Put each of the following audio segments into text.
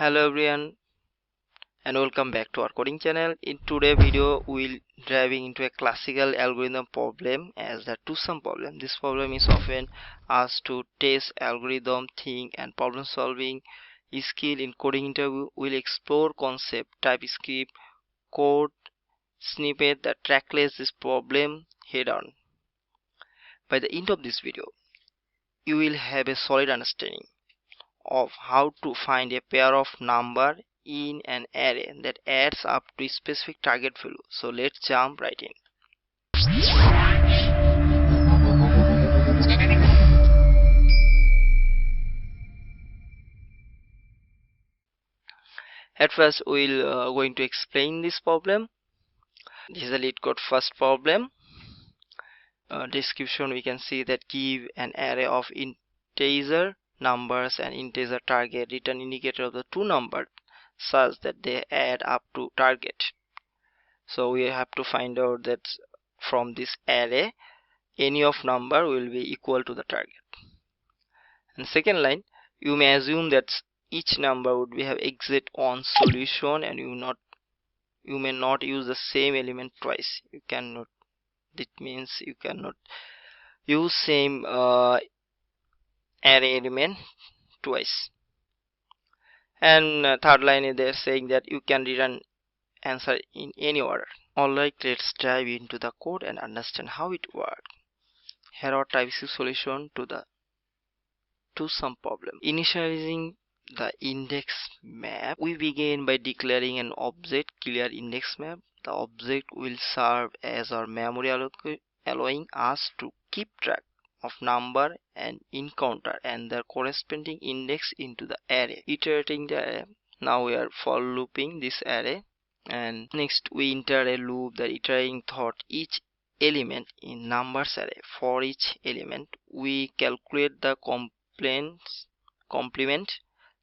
Hello everyone and welcome back to our coding channel. In today's video we'll diving into a classical algorithm problem as the two-sum problem. This problem is often asked to test algorithm, think and problem solving skill in coding interview. We'll explore concept, TypeScript, code, snippet that tackles this problem head on. By the end of this video, you will have a solid understanding of how to find a pair of number in an array that adds up to a specific target value. So let's jump right in. At first we'll going to explain this problem. This is a LeetCode first problem. Description, we can see that give an array of integer numbers and integer target, return indicator of the two numbers such that they add up to target. So we have to find out that from this array any of number will be equal to the target. And second line, you may assume that each number would have exit on solution and you may not use the same element twice. You cannot, that means you cannot use same array element twice. And third line is they're saying that you can return answer in any order. Alright, let's dive into the code and understand how it works. Here are TypeScript solution to the two-sum problem. Initializing the index map, we begin by declaring an object clear index map. The object will serve as our memory allowing us to keep track of number and encounter and their corresponding index into the array. Iterating the array. Now we are for looping this array, and next we enter a loop that iterating through each element in numbers array. For each element we calculate the complement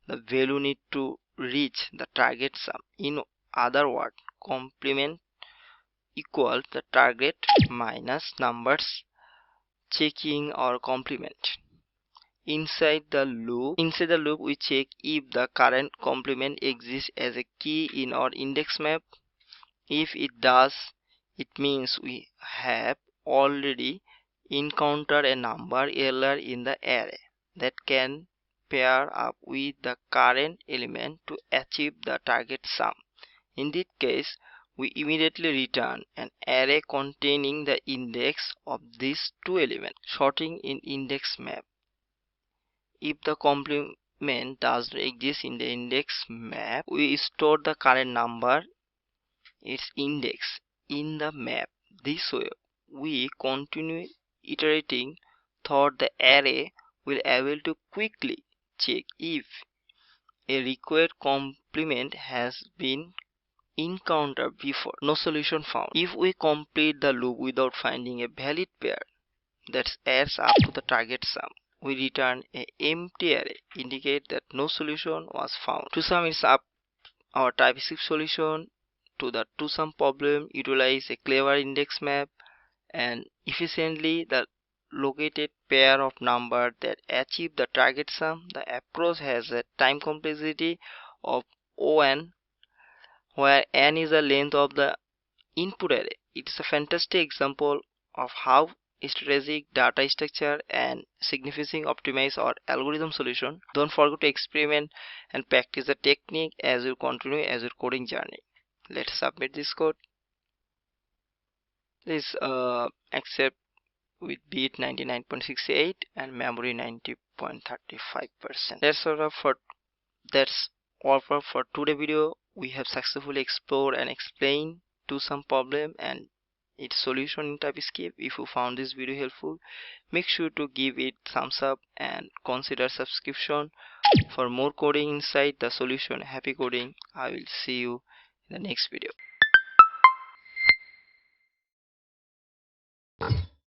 the value need to reach the target sum. In other words, complement equals the target minus numbers checking or complement. Inside the loop we check if the current complement exists as a key in our index map. If it does, it means we have already encountered a number earlier in the array that can pair up with the current element to achieve the target sum. In this case, we immediately return an array containing the index of these two elements, sorting in index map. If the complement does not exist in the index map, we store the current number, its index, in the map. This way, we continue iterating through the array. Will able to quickly check if a required complement has been encountered before. No solution found. If we complete the loop without finding a valid pair that adds up to the target sum, we return an empty array, indicate that no solution was found. To sum it up, our TypeScript solution to the two-sum problem utilize a clever index map and efficiently the located pair of numbers that achieve the target sum. The approach has a time complexity of O(n), where n is the length of the input array. It is a fantastic example of how strategic data structure and significantly optimize our algorithm solution. Don't forget to experiment and practice the technique as you continue as your coding journey. Let's submit this code. Please accept with bit 99.68 and memory 90.35%. That's all for today video. We have successfully explored and explained two-sum problem and its solution in TypeScript. If you found this video helpful, make sure to give it thumbs up and consider subscription for more coding insight. The solution. Happy coding. I will see you in the next video.